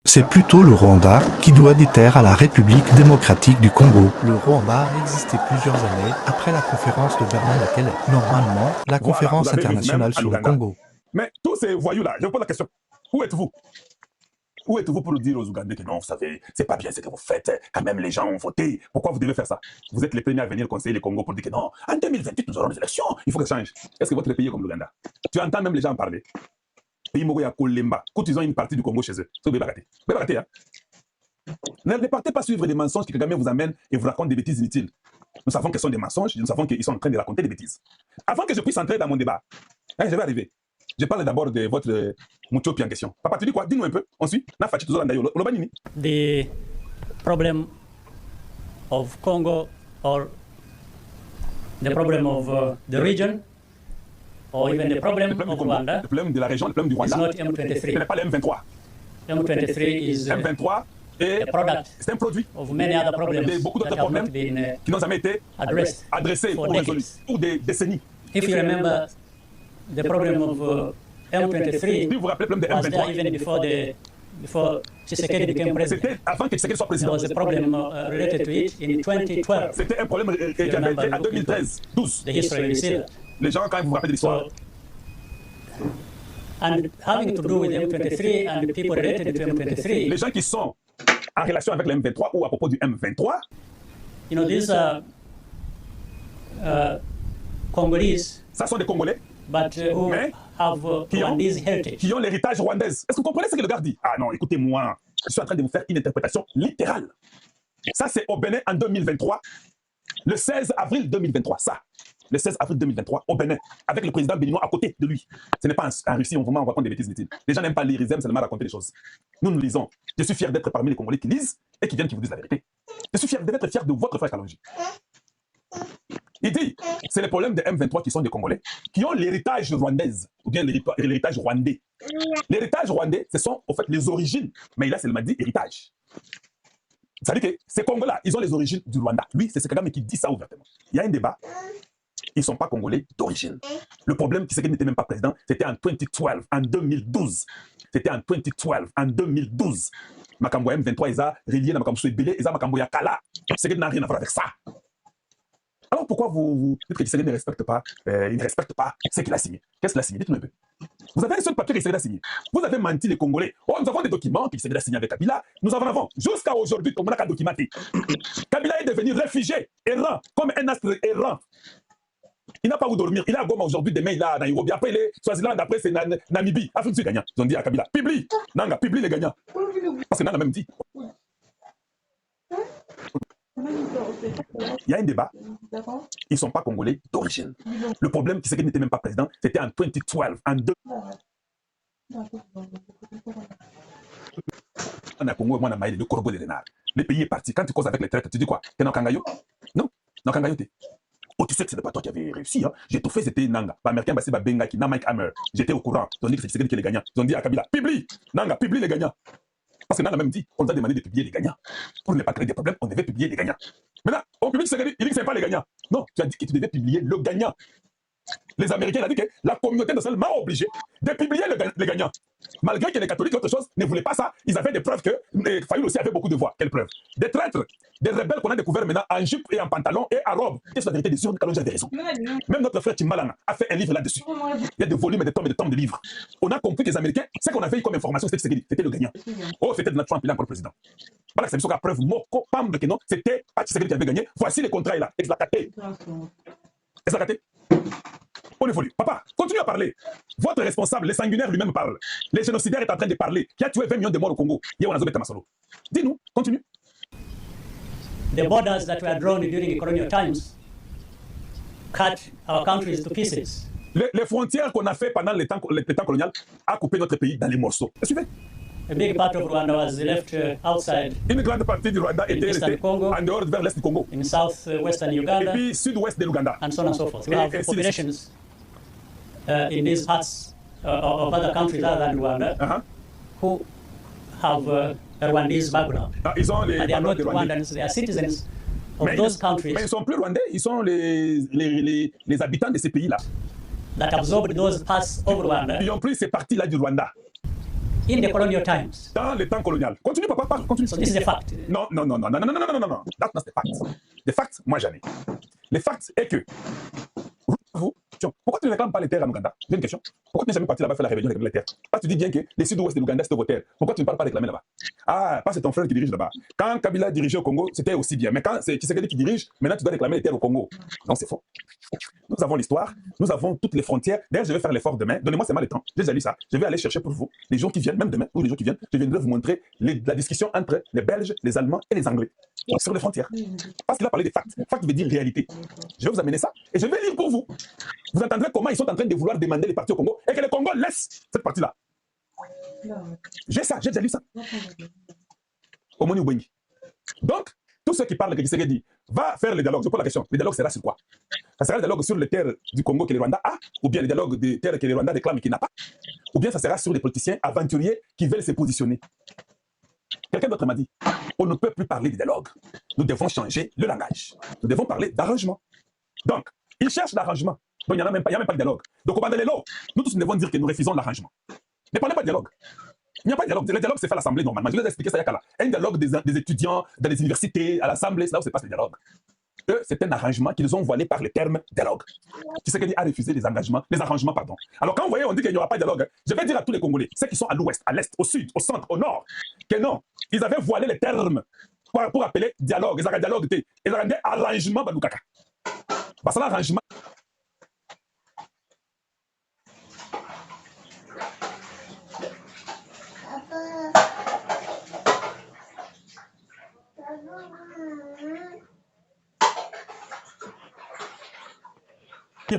C'est plutôt le Rwanda qui doit des terres à la République démocratique du Congo. Le Rwanda a existé plusieurs années après la conférence de Berlin-Laquelle, normalement la conférence internationale sur le Congo. Mais tous ces voyous-là, je vous pose la question, où êtes-vous? Où êtes-vous pour nous dire aux Ougandais que non, vous savez, c'est pas bien ce que vous faites, quand même les gens ont voté, pourquoi vous devez faire ça? Vous êtes les premiers à venir conseiller le Congo pour dire que non, en 2028 nous aurons des élections, il faut que ça change. Est-ce que votre pays est comme l'Ouganda? Tu entends même les gens en parler. Pays Mogoya Kolemba, quand ils ont une partie du Congo chez eux, c'est Bébarate. Bébarate, hein? Ne partez pas suivre des mensonges que Kagame vous amène et vous raconte des bêtises inutiles. Nous savons que ce sont des mensonges, nous savons qu'ils sont en train de raconter des bêtises. Avant que je puisse entrer dans mon débat, hein, je vais arriver. Je parle d'abord de votre Muchopi en question. Papa, tu dis quoi? Dis-nous un peu. Ensuite, the problem of Congo or the problem of the region or even the problem of Rwanda le problème de la région, le problème du is Rwanda, not ce M23. n'est pas le M23. M23 is M23 est a product c'est un produit of many other de problems beaucoup d'autres that have problèmes not been qui n'ont jamais été adressés for ou résolus decades. pour des décennies. If you remember, the problem of M23 Si vous vous rappelez le problème de was there M23, even before Tshisekedi became president. c'était avant que Tshisekedi soit There président. was a problem related to it in 2012. C'était un problème qui avait été en 2013-12. The history will see that. Les gens, quand ils vous rappellent de l'histoire, So, and having to do with M23 and the people related to M23, les gens qui sont en relation avec le M23 ou à propos du M23, you know, these are Congolese, ça sont des Congolais but who Mais, have qui ont- Rwandese heritage. qui ont l'héritage rwandais. Est-ce que vous comprenez ce que le gars dit? Ah non, écoutez-moi, je suis en train de vous faire une interprétation littérale. Ça, c'est au Bénin en 2023, le 16 avril 2023. Ça, le 16 avril 2023, au Bénin, avec le président béninois à côté de lui. Ce n'est pas en Russie, on vraiment raconte des bêtises inutiles. Les gens n'aiment pas lire, ils aiment seulement raconter les choses. Nous, nous lisons. Je suis fier d'être parmi les Congolais qui lisent et qui viennent qui vous disent la vérité. Je suis fier d'être fier de votre frère Kalonji. Il dit, c'est le problème des M23 qui sont des Congolais, qui ont l'héritage rwandais, ou bien l'héritage rwandais. L'héritage rwandais, ce sont en fait les origines, mais là, c'est le m'a dit héritage. Ça veut dire que ces Congolais, ils ont les origines du Rwanda. Lui, c'est ce Kagame qui dit ça ouvertement. Il y a un débat, ils ne sont pas Congolais d'origine. Le problème, c'est qu'il n'était même pas président, c'était en 2012, en 2012. C'était en 2012, en 2012. Makambo M23, ils ont relié dans Makambo Soubélé, ils ont Makambo Yakala. C'est qu'il n'a rien à voir avec ça. Alors pourquoi vous dites que Tshisekedi ne respecte pas, il ne respecte pas ce qu'il a signé? Qu'est-ce qu'il a signé? Dites-nous un peu. Vous avez un seul papier que Tshisekedi a signé. Vous avez menti les Congolais. Oh, nous avons des documents que Tshisekedi a signé avec Kabila. Nous en avons. Jusqu'à aujourd'hui, on a documenté. Kabila est devenu réfugié, errant, comme un astre errant. Il n'a pas où dormir. Il est à Goma aujourd'hui, demain il est à Nairobi. Après il est Swaziland, après c'est Namibie. Afrique du gagnant. Ils ont dit à Kabila, publie. Nanga, publie les gagnants. Parce que Nanga même dit. Il y a un débat. Ils ne sont pas Congolais d'origine. Le problème, c'est qu'il n'était même pas président. C'était en 2012. En 2. On a Congo, moi, on a le corbeau de renard. Le pays est parti. Quand tu causes avec les traites, tu dis quoi? T'es dans Kangayo? Non, dans Kangayo, t'es. Oh, tu sais que ce n'est pas toi qui avais réussi. Hein? J'ai tout fait, c'était Nanga. Américain, c'est Benga qui n'a Mike Hammer. J'étais au courant. Ils ont dit que c'est Tshisekedi qui est les gagnants. Ils ont dit à Kabila, publie. Nanga, publie les gagnants. Parce que Nanga même dit, on nous a demandé de publier les gagnants. Pour ne pas créer des problèmes, on devait publier les gagnants. Maintenant, on publie Tshisekedi, il dit que ce n'est pas les gagnants. Non, tu as dit que tu devais publier le gagnant. Les Américains ont dit que la communauté nationale m'a obligé de publier les gagnants. Malgré que les catholiques et autre chose ne voulaient pas ça, ils avaient des preuves que Fayoul aussi avait beaucoup de voix. Quelles preuves? Des traîtres, des rebelles qu'on a découverts maintenant en jupe et en pantalon et à robe. Qu'est-ce que la vérité des sûr? Kalonji avait raison. Même notre frère Timbalana a fait un livre là-dessus. Il y a des volumes et des tomes de livres. On a compris que les Américains, ce qu'on avait eu comme information, c'était le gagnant. Oh, c'était Donald Trump, il a encore le président. Voilà, c'est la preuve. Moko, pam, que non, c'était pas Tshisekedi qui avait gagné. Voici les contrats là. Exlacaté. Exlacaté. On évolue. Papa, continue à parler. Votre responsable, les sanguinaires lui-même parle. Les génocidaires est en train de parler. Qui a tué 20 millions de morts au Congo? Dis-nous, continue. The borders that were drawn during colonial times cut our countries to pieces. Les frontières qu'on a fait pendant le temps colonial a coupé notre pays dans les morceaux. Suivez. A big part of Rwanda was left outside Une grande partie du Rwanda était restée en dehors vers l'est du Congo. in southwestern Et Uganda puis sud-ouest de l'Ouganda. and so on and so forth. We Et have ainsi de populations in these parts of other countries other than Rwanda who have a Rwandese background. Ah, ils ont les And they are not backgrounds rwandais. Rwandans, they are citizens of Mais those ils countries ne sont plus rwandais, ils sont les habitants de ces pays-là. that absorbed those parts of Rwanda Ils ont pris ces parties-là du Rwanda. in the colonial times. Dans les temps coloniaux. Continue, papa, parle, continue. So this is a fact. Non, non, non, non, non, non, non, non, non, non, non. That's not the fact. Les facts, moi j'en ai. Les facts est que vous, pourquoi tu ne réclames pas les terres en Ouganda? J'ai une question. Pourquoi tu n'es jamais parti là-bas faire la rébellion réclamer les terres? Parce que tu dis bien que les sud-ouest de l'Ouganda, c'était vos terres. Pourquoi tu ne parles pas réclamer là-bas? Ah, parce que c'est ton frère qui dirige là-bas. Quand Kabila dirigeait au Congo, c'était aussi bien. Mais quand c'est Tshisekedi qui dirige, maintenant tu dois réclamer les terres au Congo. Non, c'est faux. Nous avons l'histoire, nous avons toutes les frontières. D'ailleurs, je vais faire l'effort demain. Donnez-moi seulement le temps. J'ai déjà lu ça. Je vais aller chercher pour vous les jours qui viennent, même demain, ou les jours qui viennent. Je viendrai vous montrer la discussion entre les Belges, les Allemands et les Anglais sur les frontières. Parce qu'il a parlé des facts. Facts veut dire réalité. Je vais vous amener ça et je vais lire pour vous. Vous entendrez comment ils sont en train de vouloir demander les partis au Congo et que le Congo laisse cette partie-là. J'ai ça, j'ai déjà lu ça. Au Moni Ubengi. Donc, tous ceux qui parlent de Tshisekedi va faire le dialogue. Je pose la question. Le dialogue sera sur quoi? Ça sera le dialogue sur les terres du Congo que le Rwanda a, ou bien le dialogue des terres que le Rwanda réclame et qu'il n'a pas, ou bien ça sera sur les politiciens aventuriers qui veulent se positionner. Quelqu'un d'autre m'a dit, on ne peut plus parler de dialogue. Nous devons changer le langage. Nous devons parler d'arrangement. Donc, ils cherchent l'arrangement. Donc, il n'y a même pas de dialogue. Donc, au Bandelelo, nous tous nous devons dire que nous refusons l'arrangement. Ne parlez pas de dialogue. Il n'y a pas de dialogue. Le dialogue, c'est fait à l'Assemblée normalement. Je vais vous expliquer ça. Un dialogue des étudiants dans les universités, à l'Assemblée, c'est là où se passe le dialogue. Eux, c'est un arrangement qu'ils ont voilé par le terme dialogue. Tshisekedi a refusé les arrangements, pardon. Alors quand vous voyez, on dit qu'il n'y aura pas de dialogue, je vais dire à tous les Congolais, ceux qui sont à l'ouest, à l'est, au sud, au centre, au nord, que non, ils avaient voilé les termes pour appeler dialogue. Ils avaient dialogue, ils avaient arrangement, Banoukaka. Parce que l'arrangement.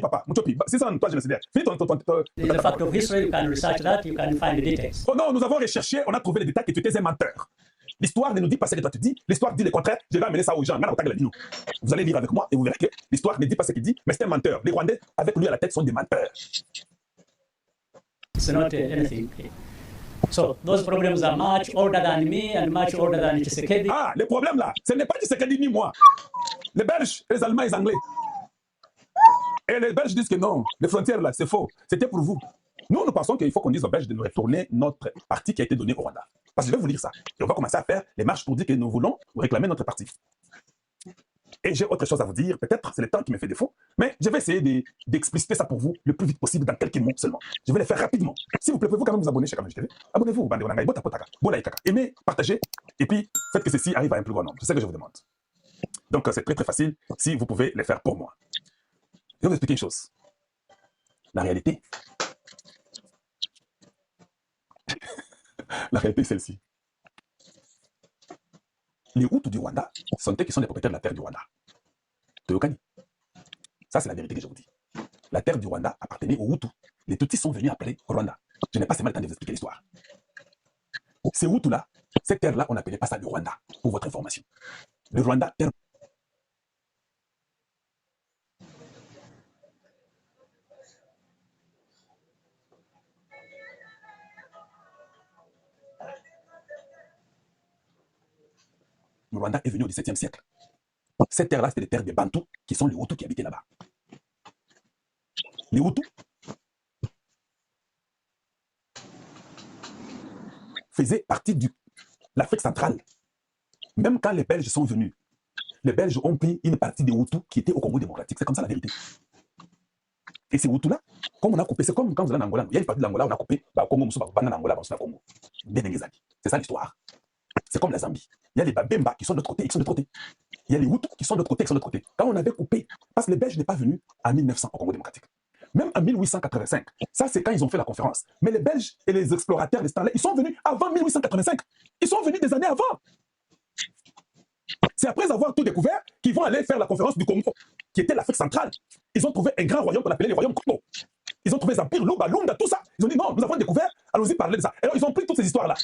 Papa, c'est ça, toi, je me suis dit. The fact of history, you can research that, you can find the details. Oh non, nous avons recherché, on a trouvé les détails que tu étais un menteur. L'histoire ne nous dit pas ce que toi tu dis, l'histoire dit le contraire, je vais amener ça aux gens. Vous allez lire avec moi et vous verrez que l'histoire ne dit pas ce qu'il dit, mais c'est un menteur. Les Rwandais, avec lui à la tête, sont des menteurs. It's not anything. So, those problems are much older than me and much older than Tshisekedi. Ah, les problèmes là, ce n'est pas Tshisekedi ni moi. Les Belges, les Allemands et les Anglais. Et les Belges disent que non, les frontières là, c'est faux. C'était pour vous. Nous pensons qu'il faut qu'on dise aux Belges de nous retourner notre partie qui a été donnée au Rwanda. Parce que je vais vous dire ça. Et on va commencer à faire les marches pour dire que nous voulons réclamer notre partie. Et j'ai autre chose à vous dire. Peut-être c'est le temps qui me fait défaut. Mais je vais essayer d'expliciter ça pour vous le plus vite possible dans quelques mots seulement. Je vais le faire rapidement. S'il vous plaît, pouvez-vous quand même vous abonner chez Kamej TV. Abonnez-vous. Aimez, partagez. Et puis, faites que ceci arrive à un plus grand nombre. C'est ce que je vous demande. Donc, c'est très très facile si vous pouvez le faire pour moi. Je vais vous expliquer une chose. La réalité, est celle-ci. Les Hutus du Rwanda sont eux qui sont les propriétaires de la terre du Rwanda. Toyokani. Ça, c'est la vérité que je vous dis. La terre du Rwanda appartenait aux Hutus. Les Tutsis sont venus après au Rwanda. Je n'ai pas seulement le temps de vous expliquer l'histoire. Ces Hutus-là, cette terre-là, on n'appelait pas ça le Rwanda, pour votre information. Le Rwanda, terre. Le Rwanda est venu au XVIIe siècle. Cette terre-là, c'était les terres des Bantous, qui sont les Hutus qui habitaient là-bas. Les Hutus faisaient partie de l'Afrique centrale. Même quand les Belges sont venus, les Belges ont pris une partie des Hutus qui étaient au Congo démocratique. C'est comme ça la vérité. Et ces Hutus-là, comme on a coupé, c'est comme quand vous allez en Angola, il y a une partie de l'Angola, on a coupé, Congo, Angola, Congo. C'est ça l'histoire. C'est comme la Zambie. Il y a les Babemba qui sont de l'autre côté, qui sont de l'autre côté. Il y a les Hutus qui sont de l'autre côté, qui sont de l'autre côté. Quand on avait coupé, parce que les Belges n'est pas venu en 1900 au Congo démocratique. Même en 1885. Ça, c'est quand ils ont fait la conférence. Mais les Belges et les explorateurs de ce temps-là, ils sont venus avant 1885. Ils sont venus des années avant. C'est après avoir tout découvert qu'ils vont aller faire la conférence du Congo, qui était l'Afrique centrale. Ils ont trouvé un grand royaume qu'on appelait le royaume Congo. Ils ont trouvé Zampir, Lumba, Lunda, tout ça. Ils ont dit non, nous avons découvert, allons-y parler de ça. Alors ils ont pris toutes ces histoires-là.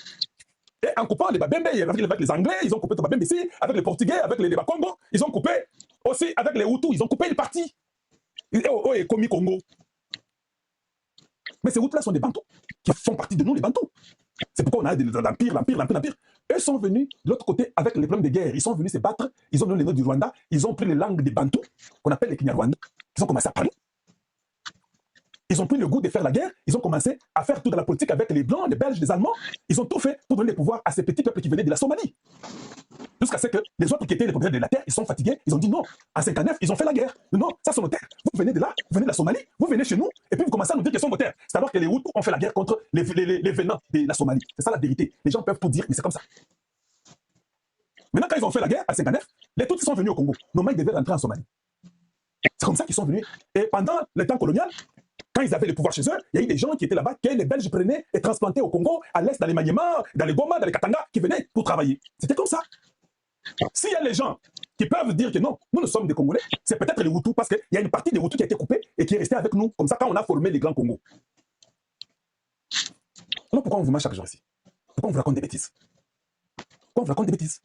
Et en coupant les Babembe, avec les Anglais, ils ont coupé les Babembe ici, avec les Portugais, avec les Bakongo, ils ont coupé aussi avec les Hutus, ils ont coupé les parties. Et Komi Congo. Mais ces Hutus-là sont des Bantous, qui font partie de nous, les Bantous. C'est pourquoi on a l'Empire. Eux sont venus de l'autre côté avec les problèmes de guerre. Ils sont venus se battre, ils ont donné les noms du Rwanda, ils ont pris les langues des Bantous, qu'on appelle les Kinyarwanda, ils ont commencé à parler. ils ont pris le goût de faire la guerre, ils ont commencé à faire toute la politique avec les Blancs, les Belges, les Allemands. Ils ont tout fait pour donner le pouvoir à ces petits peuples qui venaient de la Somalie. Jusqu'à ce que les autres qui étaient les propriétaires de la terre, ils sont fatigués, ils ont dit non. En 59, ils ont fait la guerre. Non, ça sont nos terres. Vous venez de là, vous venez de la Somalie, vous venez chez nous, et puis vous commencez à nous dire que ce sont vos terres. C'est alors que les Hutus ont fait la guerre contre les venants de la Somalie. C'est ça la vérité. Les gens peuvent tout dire, mais c'est comme ça. Maintenant, quand ils ont fait la guerre à 59, les Tutsis sont venus au Congo. Nos mains devaient rentrer en Somalie. C'est comme ça qu'ils sont venus. Et pendant le temps colonial, quand ils avaient le pouvoir chez eux, il y a eu des gens qui étaient là-bas, que les Belges prenaient et transplantaient au Congo, à l'est, dans les Maniema, dans les Goma, dans les Katanga, qui venaient pour travailler. C'était comme ça. S'il y a les gens qui peuvent dire que non, nous sommes des Congolais, c'est peut-être les Hutus, parce qu'il y a une partie des Hutus qui a été coupée et qui est restée avec nous. Comme ça, quand on a formé les grands Congos. Alors pourquoi on vous met chaque jour ici? Pourquoi on vous raconte des bêtises? Pourquoi on vous raconte des bêtises?